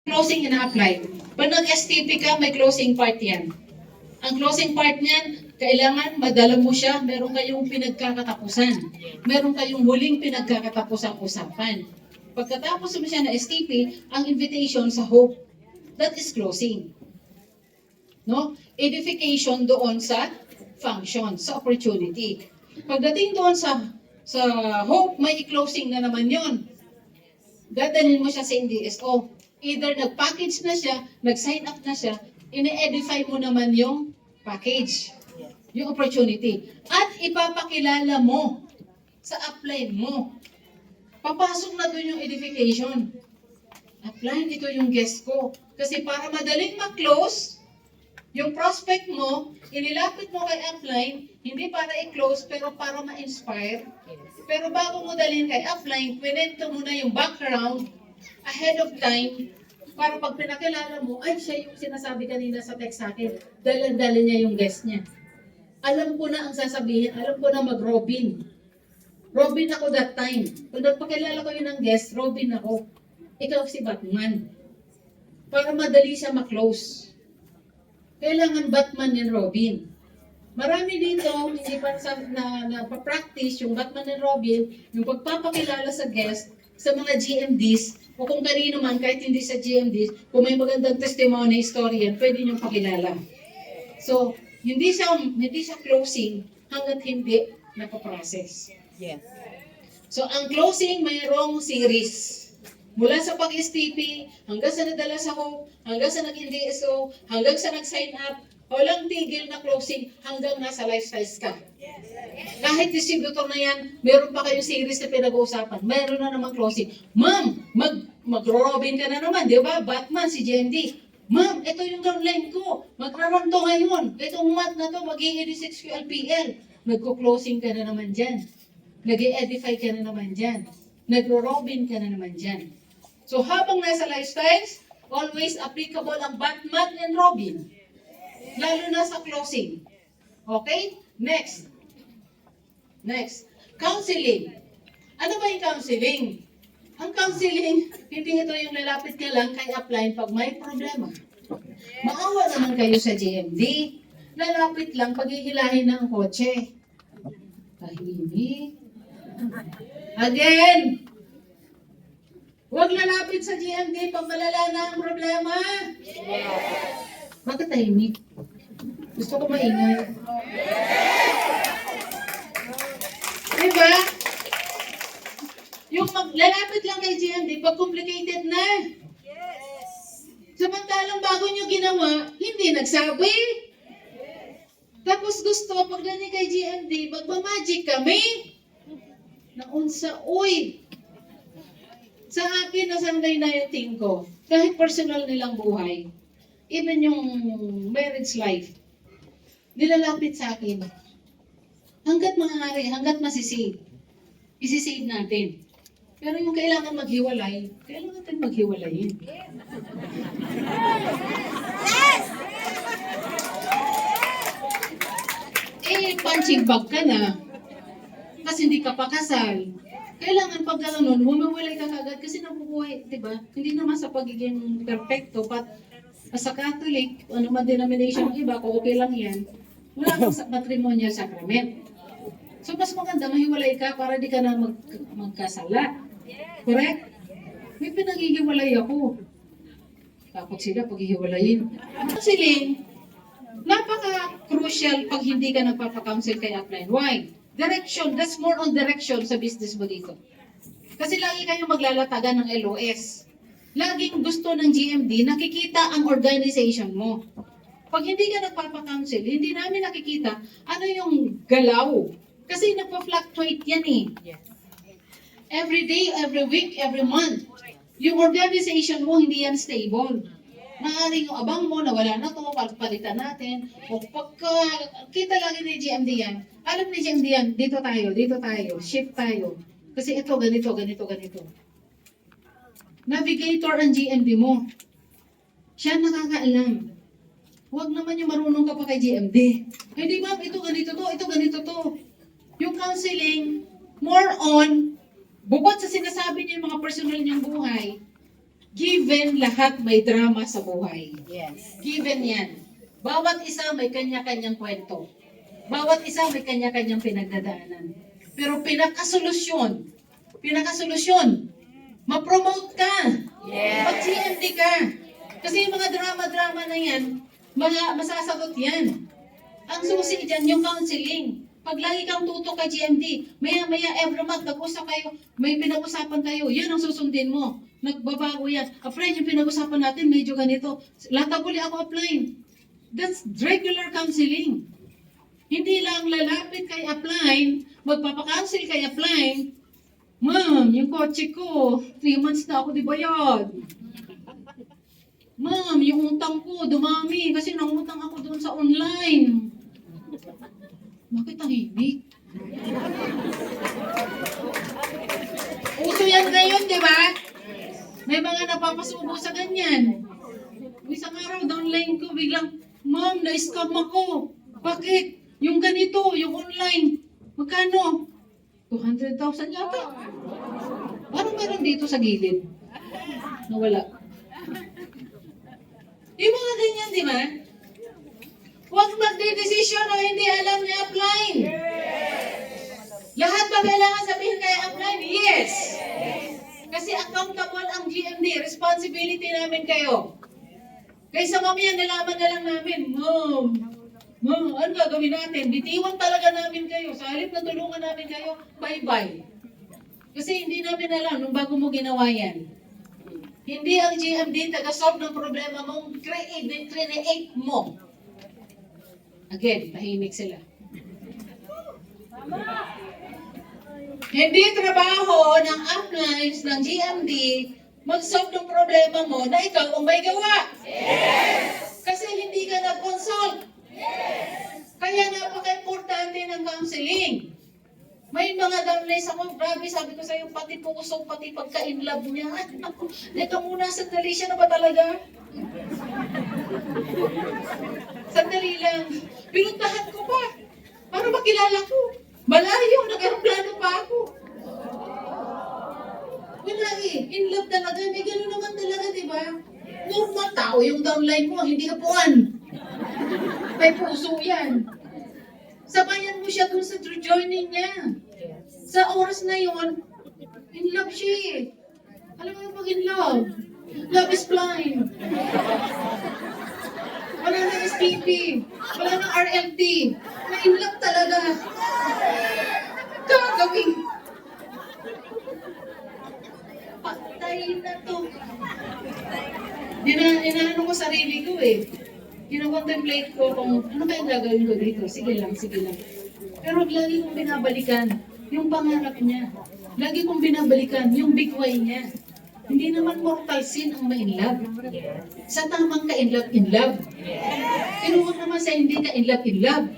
closing ina-apply. Pag nag-STP ka, may closing part yan. Ang closing part niyan, kailangan madala mo siya, meron kayong pinagkakatapusan. Meron kayong huling pinagkakatapusan-usapan. Pagkatapos mo siya na STP, ang invitation sa hope, that is closing. No? Edification doon sa function, sa opportunity. Pagdating doon sa hope, may closing na naman yon. Dadalhin mo siya sa NDSO. Either nag-package na siya, nag-sign up na siya, ine-edify mo naman yung package, yung opportunity. At ipapakilala mo sa upline mo. Papasok na doon yung edification. Upline, ito yung guest ko. Kasi para madaling mag-close, yung prospect mo, inilapit mo kay upline, hindi para i-close, pero para ma-inspire. Pero bago mo dalhin kay upline, kwento mo na yung background ahead of time, para pag pinakilala mo, ay siya yung sinasabi kanina sa text sa akin, dala-dala niya yung guest niya. Alam ko na ang sasabihin, alam ko na mag-Robin. Robin ako that time. Kung nagpakilala ko yun ng guest, Robin ako. Ikaw si Batman. Para madali siya ma-close. Kailangan Batman and Robin. Marami dito, hindi pa na pa-practice yung Batman and Robin, yung pagpapakilala sa guest, sa mga GMDs, o kung kanino man, kahit hindi sa GMDs, kung may magandang testimony, historian, pwede niyong pakilala. So, hindi siya closing hanggat hindi napaprocess. Yes. So, ang closing, mayroong series. Mula sa pag-STP, hanggang sa nadala sa hope, hanggang sa nag-NDSO, hanggang sa nag-sign up, walang tigil na closing hanggang nasa lifestyles ka. Kahit distributor na yan, meron pa kayong series na pinag-uusapan. Meron na naman closing. Ma'am, mag-Robin ka na naman, di ba? Batman, si GMD. Ma'am, ito yung downline ko. Magraranto ngayon. Itong month na to, mag-i-86 QLPL. Nagko-closing ka na naman dyan. Nag-i-edify ka na naman dyan. Nagro-Robin ka na naman dyan. So habang nasa lifestyles, always applicable ang Batman and Robin. Lalo na sa closing. Okay? Next. Counseling. Ano ba yung counseling? Ang counseling, hindi ito yung lalapit ka lang kay upline pag may problema. Maawa naman kayo sa GMD. Lalapit lang pag ihilahin ng kotse. Tahimik. Again, huwag lalapit sa GMD pag malala na ang problema. Bakit tahimik? Gusto ko maingay. Diba? Yung lalapit lang kay GMD pag complicated na. Samantalang bago nyo ginawa, hindi nagsabi. Tapos gusto, pag ganyan kay GMD, magmamagic kami. Naunsa, uy! Sa akin, nasanday na yung team ko. Kahit personal nilang buhay, even yung marriage life, nilalapit sa akin. Hanggat maaari, hanggat masisave, isisave natin. Pero yung kailangan maghiwalay, kailangan natin maghiwalayin. Punching bag ka na, kasi hindi ka pa kasal. Kailangan pag gano'n, humiwalay ka kagad kasi nabubuhay, di ba? Hindi naman sa pagiging perfecto, but sa Catholic, ano man denomination ng iba, kung okay lang yan, wala kang matrimonial sacrament. So, mas maganda, mahiwalay ka para di ka na magkasala. Correct? May pinaghihiwalay ako. Takot sila pag hihiwalayin. Counseling, napaka-crucial pag hindi ka nagpapa-counsel kay upline. Why? Direction. That's more on direction sa business mo dito. Kasi lagi kayo maglalatagan ng LOS. Laging gusto ng GMD, nakikita ang organization mo. Pag hindi ka nagpapa-counsel, hindi namin nakikita ano yung galaw. Kasi nagpa-fluctuate yan eh. Every day, every week, every month. Yung organization mo, hindi yan stable. Maaaring yung abang mo, nawala na to, palitan natin. O pagka kita lagi ni GMD yan, alam ni GMD yan, dito tayo, shift tayo. Kasi ito, ganito. Navigator ang GMD mo. Siya nakakaalam. Huwag naman yung marunong ka pa kay GMD. Hindi ma'am, ito ganito to. Yung counseling, more on, bukod sa sinasabi niyo yung mga personal niyang buhay, Given lahat may drama sa buhay. Yes. Given yan. Bawat isa may kanya-kanyang kwento. Bawat isa may kanya-kanyang pinagdadaanan. Pero pinakasolusyon, ma-promote ka. Yes. Mag-GMD ka. Kasi yung mga drama-drama na yan, masasagot yan. Ang susi dyan, yung counseling. Pag lagi kang tutok kay GMD, maya-maya every month, nag-usap kayo, may pinag-usapan kayo, yan ang susundin mo. Nagbabago yan. Friend, yung pinag-usapan natin, medyo ganito. Lataguli ako apply. That's regular counseling. Hindi lang lalapit kay apply, magpapakancel kay apply. Ma'am, yung kotse ko, 3 months na ako di bayad. Ma'am, yung utang ko, dumami kasi nangutang ako doon sa online. Bakit tahimik? Uso yan ngayon, di ba? May mga napapasubo sa ganyan. Isang araw, downline ko, biglang, Ma'am, na-scam ako. Bakit? Yung ganito, yung online. Magkano? 200,000 yata. Parang meron dito sa gilid. Nawala. Yung mga ganyan, di ba? Huwag magdedesisyon na hindi alam ni upline. Lahat ba kailangan sabihin kay upline? Yes. Kasi accountable ang GMD. Responsibility namin kayo. Kaysa mamaya nalaman na lang namin, Ma'am, ano gagawin natin? Bitiwan talaga namin kayo. Sa halip na tulungan namin kayo, bye-bye. Kasi hindi namin alam nung bago mo ginawa yan. Hindi ang GMD taga-solve ng problema mong create mo. Again, tahimik sila. Hindi trabaho ng uplines ng GMD mag-solve ng problema mo na ikaw ang may gawa. Yes! Kasi hindi ka nag-consult. Yes! Kaya napaka-importante ng counseling. May mga downlines ako, grabe, sabi ko sa'yo, pati puso, pati pagka-inlove niya. Naku, dito muna, sandali siya na ba talaga? Sandali lang. Pinuntahan ko pa. Para makilala ko. Malayo, nag-aeroplano pa ako. Wala eh, in love talaga. May gano'n naman talaga, di ba? Normal tao yung downline mo, hindi kapuan. May puso yan. Sabayan mo siya dun sa journey niya. Sa oras na yon, in love siya eh. Alam mo yung pag in love? Love is blind. Wala na SPP. Wala na RLT. May in love talaga. Gagawin. Patay na to. Inaano ko sarili ko eh. Kino-contemplate ko kung ano kaya gagawin ko dito. Sige lang, sige lang. Pero lagi kong binabalikan yung pangarap niya. Lagi kong binabalikan yung big why niya. Hindi naman mortal sin ang ma-inlove. Sa tamang ka-inlove, in love. Pero huwag naman sa hindi ka-inlove, in love.